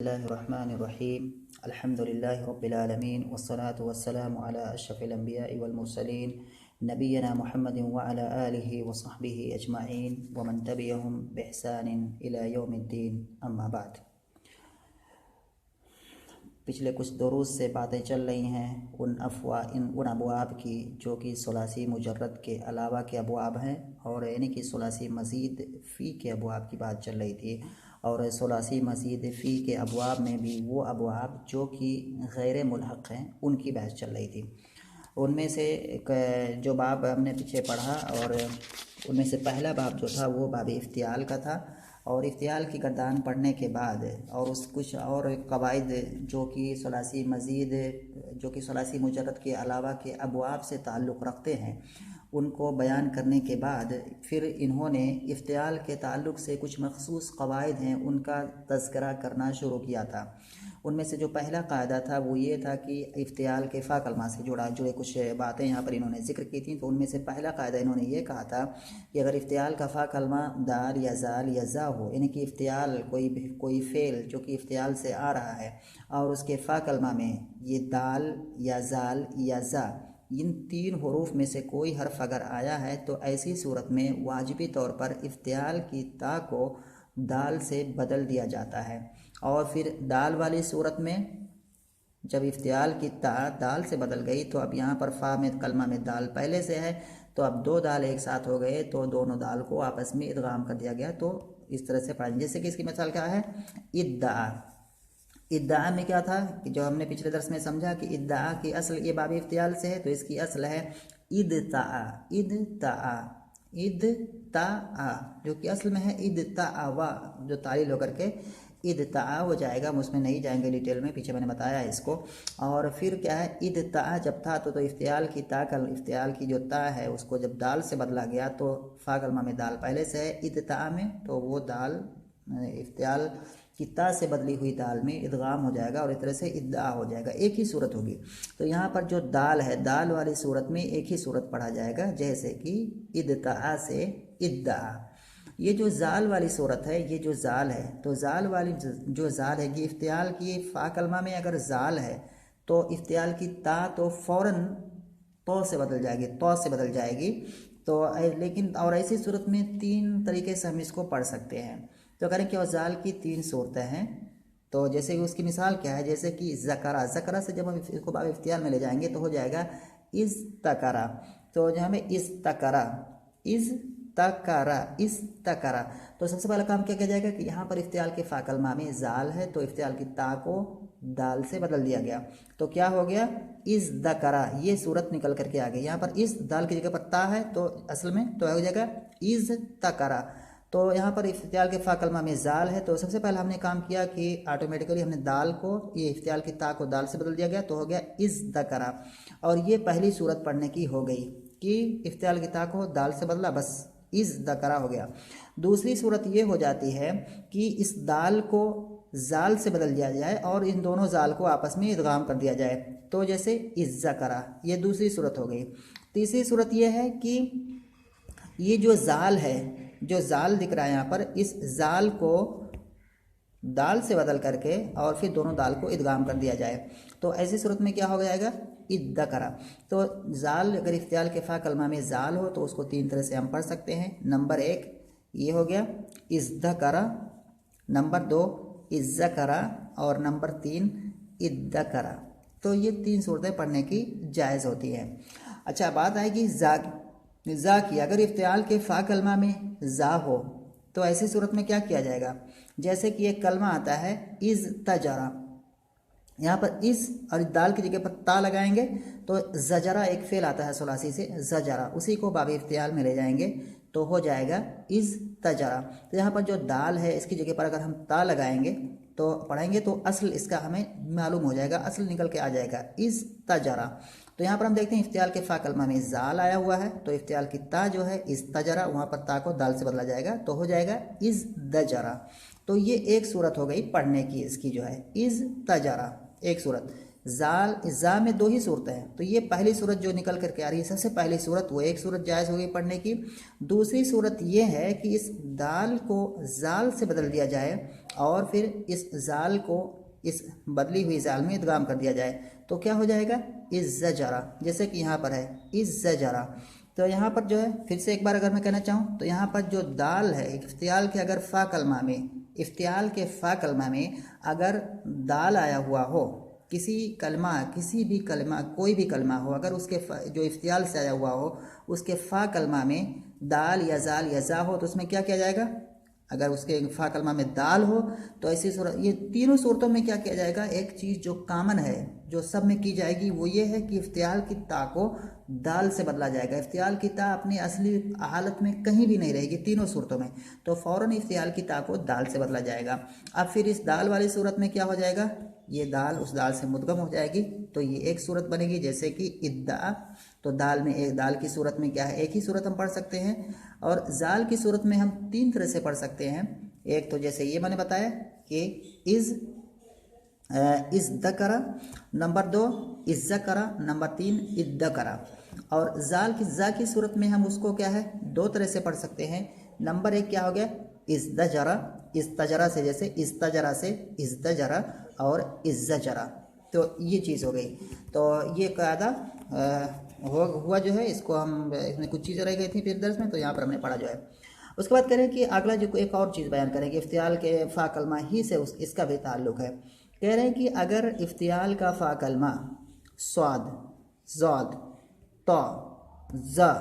बिस्मिल्लाहिर्रहमानिर्रहीम अल्हम्दुलिल्लाहि रब्बिल आलमीन वस्सलातु वस्सलामु अला अशरफिल अंबिया'i वल मुरसलीन नबियना मुहम्मदिन व अला आलिहि व सहबिहि अजमाइन व मन तबिअहुम बिइहसानिन इला यौमिद्दीन अम्मा बाद। पिछले कुछ दुरूस से बातें चल रही हैं उन अबवाब की जो कि सुलासी मुजर्रद के अलावा के अबवाब हैं, और यानी कि सुलासी मज़ीद फ़ी के अबवाब की बात चल रही थी। और सुलासी मज़ीद फ़ी के अबवाब में भी वो अबवाब जो कि गैर मुल्हक़ हैं उनकी बहस चल रही थी। उनमें से जो बाब हमने पीछे पढ़ा, और उनमें से पहला बाब जो था वो बाब इफ्तियाल का था। और इफ्तियाल की गर्दान पढ़ने के बाद और उस कुछ और कवायद जो कि सुलासी मज़ीद जो कि सुलासी मुजर्रद के अलावा के अबवाब से ताल्लुक़ रखते हैं उनको बयान करने के बाद फिर इन्होंने इफ्तियाल के ताल्लुक़ से कुछ मख़सूस कवायद हैं उनका तज़किरा करना शुरू किया था। उनमें से जो पहला कायदा था वो ये था कि इफ्तियाल के फ़ा कलमा से जुड़े कुछ बातें यहाँ पर इन्होंने ज़िक्र की थी। तो उनमें से पहला कायदा इन्होंने ये कहा था कि अगर इफ्तियाल का फ़ा कलमा दाल या ज़ाल या ज़ा हो, यानी कि इफ्तियाल कोई फ़ेल जो कि इफ्तियाल से आ रहा है और उसके फ़ा कलमा में ये दाल या ज़ाल या ज़ा इन तीन हुरूफ में से कोई हर्फ अगर आया है तो ऐसी सूरत में वाजिबी तौर पर इफ्तियाल की ता को दाल से बदल दिया जाता है। और फिर दाल वाली सूरत में जब इफ्तियाल की ता दाल से बदल गई तो अब यहाँ पर फ़ा में कलमा में दाल पहले से है, तो अब दो दाल एक साथ हो गए तो दोनों दाल को आपस में इदगाम कर दिया गया। तो इस तरह से पढ़ें, जैसे कि इसकी मिसाल क्या है, इद्दा में क्या था कि जो हमने पिछले दर्स में समझा कि इद्दा की असल ये बाब इफ्तियाल से है, तो इसकी असल है इदता, जो कि असल में है इदता वा, जो तालील होकर के इदता हो जाएगा। हम उसमें नहीं जाएंगे डिटेल में, पीछे मैंने बताया है इसको। और फिर क्या है, इदता जब था तो इफ्तियाल की इफ्तियाल की जो ता है उसको जब दाल से बदला गया तो फ़ा कलमा में दाल पहले से है इदता में, तो वो दाल इफ्तियाल की ता से बदली हुई दाल में इदगाम हो जाएगा और इस तरह से इद्दा हो जाएगा, एक ही सूरत होगी। तो यहाँ पर जो दाल है दाल वाली सूरत में एक ही सूरत पढ़ा जाएगा, जैसे कि इदता से इद्दा। ये जो जाल वाली सूरत है, ये जो जाल है, तो जाल वाली जो जाल है, ये इफ्तियाल की फ़ा कलमा में अगर जाल है तो इफ्तियाल की ता तो फ़ौरन तो से बदल जाएगी, तो से बदल जाएगी। तो लेकिन और ऐसी सूरत में तीन तरीके से हम इसको पढ़ सकते हैं। तो करें कि जाल की तीन सूरतें हैं। तो जैसे कि उसकी मिसाल क्या है, जैसे कि ज़करा से जब हम इसको बाब इफ्तियाल में ले जाएंगे तो हो जाएगा इस तकरा। तो जहाँ में इस तकरा, तो सबसे पहला काम क्या किया जाएगा कि यहाँ पर इफ्तियाल के फ़ा कलमा में जाल है तो इफ्तियाल की ता को दाल से बदल दिया गया, तो क्या हो गया इस दकरा, ये सूरत निकल करके आ गई। यहाँ पर इस दाल की जगह पर ता है तो असल में तो हो जाएगा इस तकरा। तो यहाँ पर इफ्तियाल के फ़ा कलमा में जाल है, तो सबसे पहले हमने काम किया कि ऑटोमेटिकली हमने दाल को, ये इफ्तियाल की ता को दाल से बदल दिया गया तो हो गया इस दकरा। और ये पहली सूरत पढ़ने की हो गई कि इफ्तियाल की ता को दाल से बदला, बस इस दकरा हो गया। दूसरी सूरत ये हो जाती है कि इस दाल को जाल से बदल दिया जाए और इन दोनों जाल को आपस में इदगाम कर दिया जाए, तो जैसे इस ज़करा, ये दूसरी सूरत हो गई। तीसरी सूरत ये है कि ये जो जाल है, जो जाल दिख रहा है यहाँ पर, इस जाल को दाल से बदल करके और फिर दोनों दाल को इदगाम कर दिया जाए, तो ऐसी सूरत में क्या हो जाएगा इद्दकरा। तो जाल अगर इफ्तियाल के फ़ा कलमा में जाल हो तो उसको तीन तरह से हम पढ़ सकते हैं। नंबर एक ये हो गया इज़्दकरा, नंबर दो इज़्ज़करा और नंबर तीन इद्दकरा। तो ये तीन सूरतें पढ़ने की जायज़ होती हैं। अच्छा, बात आएगी ज़ा की। अगर इफ्तियाल के फ़ा कलमा में ज़ा हो तो ऐसी सूरत में क्या किया जाएगा, जैसे कि एक कलमा आता है इज़ तजरा, यहाँ पर इस और दाल की जगह पर ता लगाएंगे तो ज़जरा एक फ़ेल आता है सुलासी से ज़जरा, उसी को बाब इफ्तियाल में ले जाएंगे तो हो जाएगा इज़ तजरा। तो यहाँ पर जो दाल है इसकी जगह पर अगर हम ता लगाएंगे तो पढ़ेंगे तो असल इसका हमें मालूम हो जाएगा, असल निकल के आ जाएगा इज़ तजरा। तो यहाँ पर हम देखते हैं इफ्तियाल के फ़ा कलमा में जाल आया हुआ है तो इफ्तियाल की ता जो है इस तजरा, वहाँ पर ता को दाल से बदला जाएगा तो हो जाएगा इज़ दजरा। तो ये एक सूरत हो गई पढ़ने की, इसकी जो है इज़ तजरा एक सूरत। जा में दो ही सूरतें हैं, तो ये पहली सूरत जो निकल करके आ रही है सबसे पहली सूरत, वो एक सूरत जायज़ हो गई पढ़ने की। दूसरी सूरत ये है कि इस दाल को जाल से बदल दिया जाए और फिर इस जाल को इस बदली हुई जाल में इदगाम कर दिया जाए तो क्या हो जाएगा, इज़्ज़जरा, जैसे कि यहाँ पर है इज़्ज़जरा। तो यहाँ पर जो है फिर से एक बार अगर मैं कहना चाहूँ तो यहाँ पर जो दाल है इफ्तियाल के अगर फ़ा कलमा में, इफ्तियाल के फ़ा कलमा में अगर दाल आया हुआ हो, किसी कलमा, किसी भी कलमा, कोई भी कलमा हो, अगर उसके जो इफ्तियाल से आया हुआ हो उसके फ़ा कलमा में दाल या जाल या जा हो तो उसमें क्या किया जाएगा, अगर उसके फ़ा कलमा में दाल हो तो ऐसी सूरत, ये तीनों सूरतों में क्या किया जाएगा, एक चीज़ जो कामन है जो सब में की जाएगी वो ये है कि इफ्तियाल की ता को दाल से बदला जाएगा। इफ्तियाल की ता अपनी असली हालत में कहीं भी नहीं रहेगी तीनों सूरतों में, तो फ़ौरन इफ्तियाल की ता को दाल से बदला जाएगा। अब फिर इस दाल वाली सूरत में क्या हो जाएगा, ये दाल उस दाल से मुद्गम हो जाएगी तो ये एक सूरत बनेगी, जैसे कि इद्दा। तो दाल में एक, दाल की सूरत में क्या है, एक ही सूरत हम पढ़ सकते हैं, और जाल की सूरत में हम तीन तरह से पढ़ सकते हैं। एक तो जैसे ये मैंने बताया कि इज़ दकरा, नंबर 2 इज़्ज़करा, नंबर 3 इद्दकरा। और जाल की जा की सूरत में हम उसको क्या है, दो तरह से पढ़ सकते हैं। नंबर 1 क्या हो गया, इज़्दजरा, इज़्तजरा से, जैसे इज़्तजरा से इज़्दजरा और इज़्ज़जरा, तो ये चीज़ हो गई। तो ये कायदा हुआ जो है, इसको हम, इसमें कुछ चीज़ें रह गई थी फिर दर्स में, तो यहाँ पर हमने पढ़ा जो है। उसके बाद करें कि अगला जो एक और चीज़ बयान करेंगे, इफ्तियाल के फ़ा कलमा ही से इसका भी ताल्लुक़ है। कह रहे हैं कि अगर इफ्तियाल का फ़ा कलमा स्वाद, ज़ाद, ता, ज़ा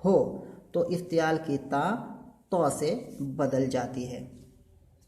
हो तो इफ्तियाल की ता तो से बदल जाती है।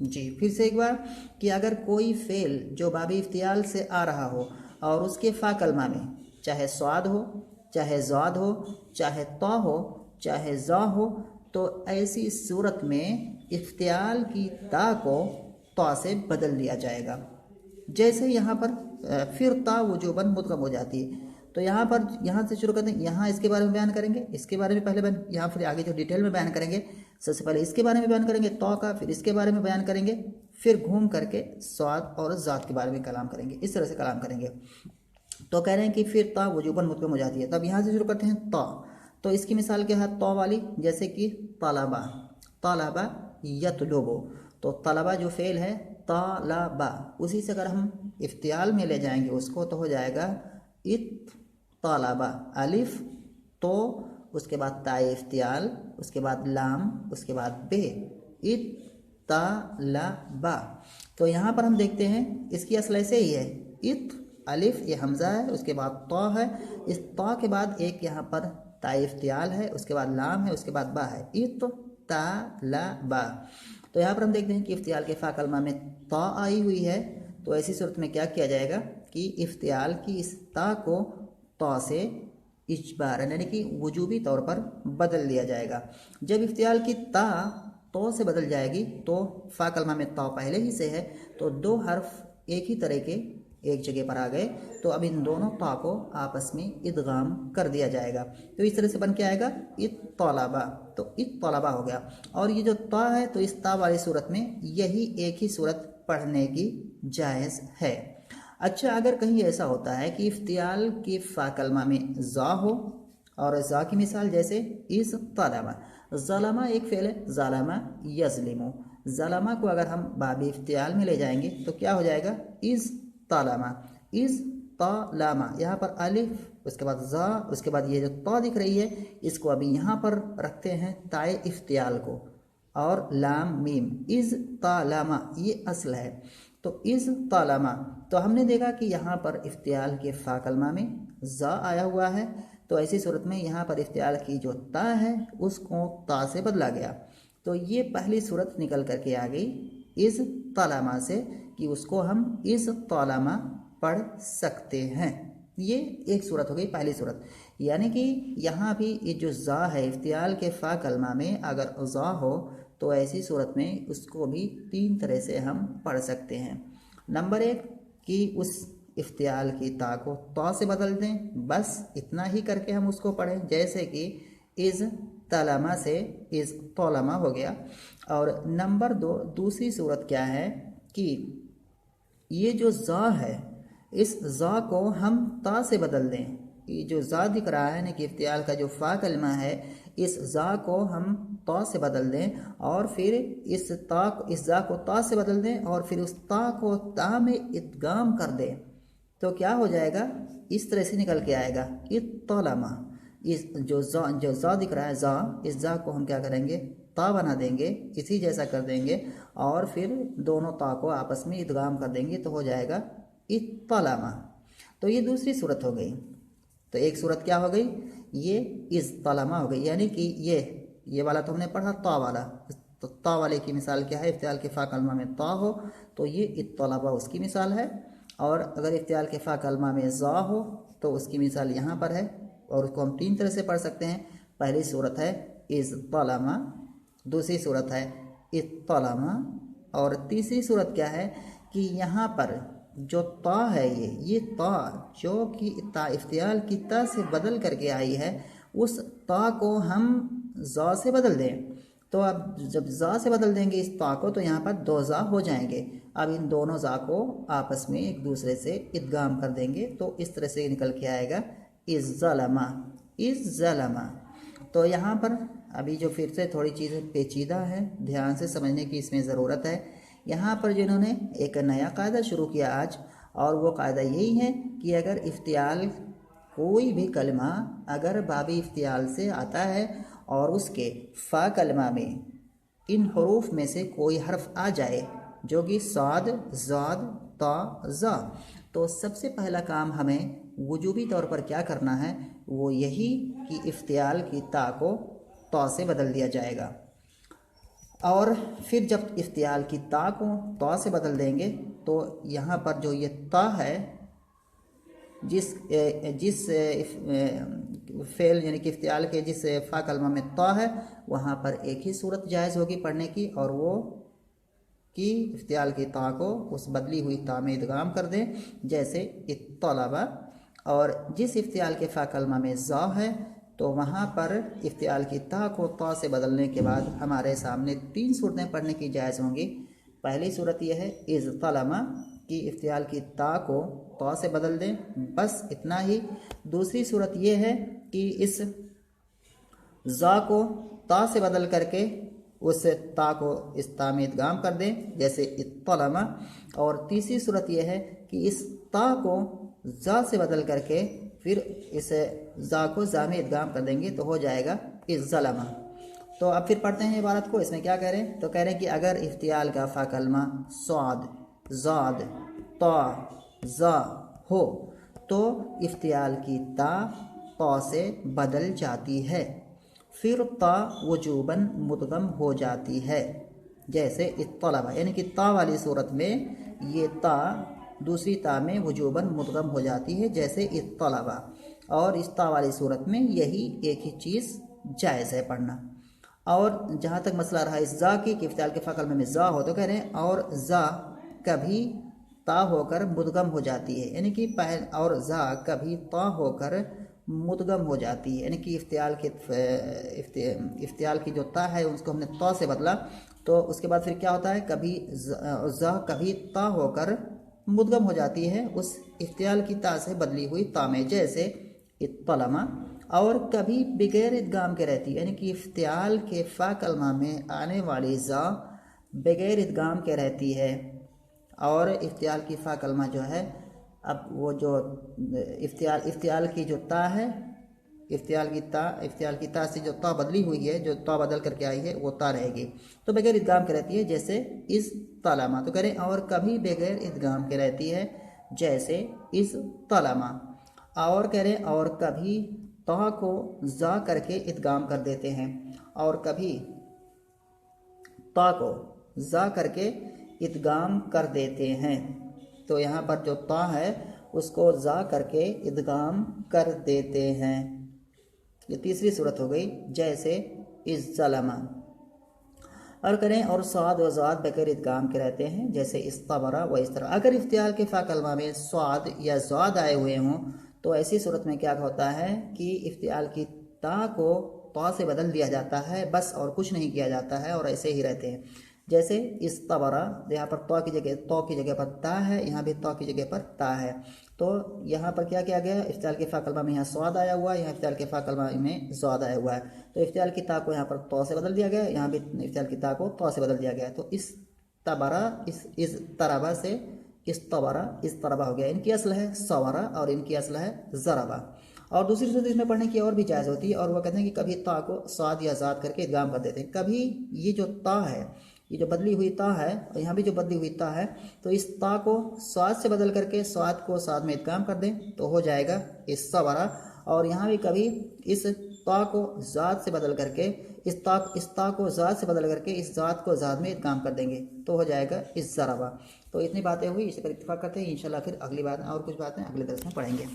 जी फिर से एक बार कि अगर कोई फ़ेल जो बाबी इफ्तियाल से आ रहा हो और उसके फ़ा कलमा में चाहे स्वाद हो, चाहे ज़ाद हो, चाहे ता हो, चाहे ज़ा हो, तो ऐसी सूरत में इफ्तियाल की ता को ता से बदल दिया जाएगा। जैसे यहाँ पर फिर ता वजूबन मुदगम हो जाती है, तो यहाँ पर, यहाँ से शुरू करते हैं, यहाँ इसके बारे में बयान करेंगे, इसके बारे में पहले बयान, यहाँ फिर आगे जो डिटेल में बयान करेंगे, सबसे पहले इसके बारे में बयान करेंगे तो का, फिर इसके बारे में बयान करेंगे, फिर घूम करके स्वाद और ज़ात के बारे में कलाम करेंगे, इस तरह से कलाम करेंगे। तो कह रहे हैं कि फिर ता वजूबन मुदगम हो जाती है। तब यहाँ से शुरू करते हैं ता, तो इसकी मिसाल क्या है, ता वाली, जैसे कि तलबा, तलबा यतलुबु, तो तलबा जो फ़ेल है तलबा, उसी से अगर हम इफ्तियाल में ले जाएंगे उसको तो हो जाएगा इत तलबा, अलिफ तो, उसके बाद ताए इफ्तियाल, उसके बाद लाम, उसके बाद बे, इत तलबा। तो यहाँ पर हम देखते हैं इसकी असल ऐसे ही है, इत अलिफ ये हमज़ा है, उसके बाद तो है, इस तो के बाद एक यहाँ पर ताए इफ्तियाल है, उसके बाद लाम है, उसके बाद बा है, इत तलबा। तो यहाँ पर हम देखते हैं कि इफ्तियाल के फ़ा कलमा में ता आई हुई है, तो ऐसी सूरत में क्या किया जाएगा कि इफ्तियाल की इस ता को ता से इजबारन यानी कि वजूबी तौर पर बदल दिया जाएगा। जब इफ्तियाल की ता तो से बदल जाएगी तो फ़ा कलमा में ता पहले ही से है, तो दो हर्फ एक ही तरह के एक जगह पर आ गए, तो अब इन दोनों ता को आपस में इदगाम कर दिया जाएगा। तो इस तरह से बन के आएगा इत तलबा, तो इत तलबा हो गया। और ये जो ता है तो इस ता वाली सूरत में यही एक ही सूरत पढ़ने की जायज़ है। अच्छा, अगर कहीं ऐसा होता है कि इफ्तियाल की फ़ा कलमा में ज़ा हो, और ज़ा की मिसाल जैसे इस तलबा, ज़लमा एक फ़ेल है, ज़लमा यज़लिमु, ज़लमा को अगर हम बाबी इफ्तियाल में ले जाएंगे तो क्या हो जाएगा, इज़ तलमा, इज़ तलमा, यहाँ पर अलिफ, उसके बाद ज़ा, उसके बाद ये जो ता दिख रही है इसको अभी यहाँ पर रखते हैं ताए इफ्तियाल को, और लाम मीम, इज़ तलमा ये असल है, तो इज़ तलमा। तो हमने देखा कि यहाँ पर इफ्तियाल के फ़ा कलमा में ज़ा आया हुआ है, तो ऐसी सूरत में यहाँ पर इफ्तियाल की जो ता है उसको ता से बदला गया, तो ये पहली सूरत निकल करके आ गई इज़ तलमा से, कि उसको हम इज़ तलमा पढ़ सकते हैं। ये एक सूरत हो गई, पहली सूरत। यानी कि यहाँ भी ये जो ज़ा है इफ्तियाल के फ़ा कलमा में अगर ज़ा हो तो ऐसी सूरत में उसको भी तीन तरह से हम पढ़ सकते हैं। नंबर 1 कि उस इफ्तियाल की ता को ता से बदल दें, बस इतना ही करके हम उसको पढ़ें, जैसे कि इज़ तलमा से इज़ तलमा हो गया। और नंबर 2 दूसरी सूरत क्या है कि ये जो ज़ा है इस ज़ा को हम ता से बदल दें। ये जो ज़ा दिख रहा है ना कि इफ्तियाल का जो फ़ा कलमा है इस जा को हम ता से बदल दें और फिर इस जा को ता से बदल दें और फिर उस ता को ता में इद्गाम कर दें तो क्या हो जाएगा, इस तरह से निकल के आएगा इत्तलमा। इस जो जा दिख रहा है जा, इस जा को हम क्या करेंगे, ता बना देंगे, इसी जैसा कर देंगे और फिर दोनों ता को आपस में इद्गाम कर देंगे तो हो जाएगा इत्तलमा। तो ये दूसरी सूरत हो गई। तो एक सूरत क्या हो गई, ये इज़्तलमा हो गई, यानी कि ये वाला तो हमने पढ़ा ता वाला, तो ता वाले की मिसाल क्या है, इफ्तियाल के फ़ा कलमा में ता हो तो ये इत्तलबा उसकी मिसाल है। और अगर इफ्तियाल के फ़ा कलमा में ज़ा हो तो उसकी मिसाल यहाँ पर है और उसको हम तीन तरह से पढ़ सकते हैं। पहली सूरत है इज़्तलमा, दूसरी सूरत है इत्तलमा और तीसरी सूरत क्या है कि यहाँ पर जो ता है ये ता जो कि ता इफ्तियाल की ता से बदल करके आई है, उस ता को हम जा से बदल दें। तो अब जब जा से बदल देंगे इस ता को तो यहाँ पर दो जा हो जाएंगे। अब इन दोनों जा को आपस में एक दूसरे से इद्गाम कर देंगे तो इस तरह से निकल के आएगा इज़्ज़लमा, इज़्ज़लमा। तो यहाँ पर अभी जो फिर से थोड़ी चीज़ें पेचीदा है, ध्यान से समझने की इसमें ज़रूरत है। यहाँ पर जिन्होंने एक नया कायदा शुरू किया आज, और वो कायदा यही है कि अगर इफ्तियाल कोई भी कलमा अगर बाबी इफ्तियाल से आता है और उसके फ़ा कलमा में इन हरूफ में से कोई हर्फ आ जाए जो कि साद, ज़ाद, ता, ज़ा, तो सबसे पहला काम हमें वजूबी तौर पर क्या करना है, वो यही कि इफ्तियाल की ता को ता से बदल दिया जाएगा। और फिर जब इफ्तियाल की ता को ता से बदल देंगे तो यहाँ पर जो ये ता है, जिस फ़ेल यानी कि इफ्तियाल के जिस फ़ा कलमा में ता है वहाँ पर एक ही सूरत जायज़ होगी पढ़ने की, और वो कि इफ्तियाल की ता को उस बदली हुई ता में इद्गाम कर दें जैसे इत्तलबा। और जिस इफ्तियाल के फ़ा कलमा में ज़ा है तो वहाँ पर इफ्तियाल की ता को ता से बदलने के बाद हमारे सामने तीन सूरतें पढ़ने की जायज़ होंगी। पहली सूरत यह है इज़्तलमा कि इफ्तियाल की ता को ता से बदल दें, बस इतना ही। दूसरी सूरत यह है कि इस ज़ा को ता से बदल करके उस ता को इस ता में इद्गाम कर दें जैसे इत्तलमा। और तीसरी सूरत यह है कि इस ता को ज़ा से बदल करके फिर इस ज़ा को ज़ा में इद्गाम कर देंगे तो हो जाएगा इज़्ज़लमा। तो अब फिर पढ़ते हैं इबारत को। इसमें क्या कह रहे हैं, तो कह रहे हैं कि अगर इफ्तियाल का फ़ा कलमा स्वाद, ज़ाद, ता, ज़ा हो तो इफ्तियाल की ता से बदल जाती है, फिर ता वजूबन मुदगम हो जाती है जैसे इत्तलबा। यानी कि ता वाली सूरत में ये ता दूसरी ता में वजूबन मुदगम हो जाती है जैसे इत्तलबा, और इस ता वाली सूरत में यही एक ही चीज़ जायज़ है पढ़ना। और जहाँ तक मसला रहा इस ज़ा की कि इफ्तियाल के फ़ा कलमे में ज़ा हो तो कह रहे हैं और ज़ा कभी ता होकर मुदगम हो जाती है, यानी कि और ज़ा कभी ता होकर मुदगम हो जाती है, यानी कि इफ्तियाल की जो ता है उसको हमने ता से बदला तो उसके बाद फिर क्या होता है, कभी ज़ा कभी ता होकर मुदगम हो जाती है उस इफ्तियाल की ता से बदली हुई ता में जैसे इत्तलमा। और कभी बगैर इद्गाम के रहती है, यानी कि इफ्तियाल के फ़ा कलमा में आने वाली ज़ा बगैर इद्गाम के रहती है। और इफ्तियाल की फ़ा कलमा जो है, अब वो जो इफ्तियाल की जो ता है, इफ्तियाल की ता से जो ता बदली हुई है, जो ता बदल करके आई है वो ता रहेगी, तो बगैर इद्गाम के रहती है जैसे इस तलमा। तो करें और कभी बगैर इद्गाम के रहती है जैसे इस तलमा। और कह रहे और कभी ता को ज़ा करके इद्गाम कर देते हैं और कभी ता को ज़ा करके इद्गाम कर देते हैं। तो यहाँ पर जो ता है उसको ज़ा करके इद्गाम कर देते हैं। ये तीसरी सूरत हो गई जैसे इज़्ज़लमा। और करें और स्वाद व ज़ाद बगैर इद्गाम के रहते हैं जैसे इस्तबरा व इस तरह। अगर इफ्तियाल के फ़ा कलमा में स्वाद या ज़ाद आए हुए हों तो ऐसी सूरत में क्या होता है कि इफ्तियाल की ता को ता से बदल दिया जाता है बस, और कुछ नहीं किया जाता है और ऐसे ही रहते हैं। जैसे इस तबरा, यहाँ पर तो की जगह पर ता है, यहाँ भी तो की जगह पर ता है। तो यहाँ पर क्या किया गया, इफ्तियाल के फा कलमा में यहाँ स्वाद आया हुआ है, यहाँ इफ्तियाल के फा कलमा में ज़ाद आया हुआ है। तो इफ्तियाल की ता को यहाँ पर तो से बदल दिया गया, यहाँ भी इफ्तियाल की ता को तो से बदल दिया गया। तो इस तबरा इस तरबा से इस तबरा इस तरबा हो गया। इनकी असल है सवरा और इनकी असल है ज़रबा। और दूसरी सूरत इसमें पढ़ने की और भी जायज़ होती है, और वो कहते हैं कि कभी ता को स्वाद या ज़ाद करके इदगाम कर देते हैं। कभी ये जो ता है, ये जो बदली हुई ता है, और यहाँ भी जो बदली हुई ता है, तो इस ता को स्वाद से बदल करके स्वाद को साद में इदगाम कर दें तो हो जाएगा इस सवरा। और यहाँ भी कभी इस ता को ज़ाद से बदल करके इस ता को ज़ाद से बदल करके इस ज़ाद को ज़ाद में इदगाम कर देंगे तो हो जाएगा इस ज़रबा। तो इतनी बातें हुई, इस पर इत्तेफाक करते हैं। इंशाल्लाह फिर अगली बात और कुछ बातें अगले दर्स में पढ़ेंगे।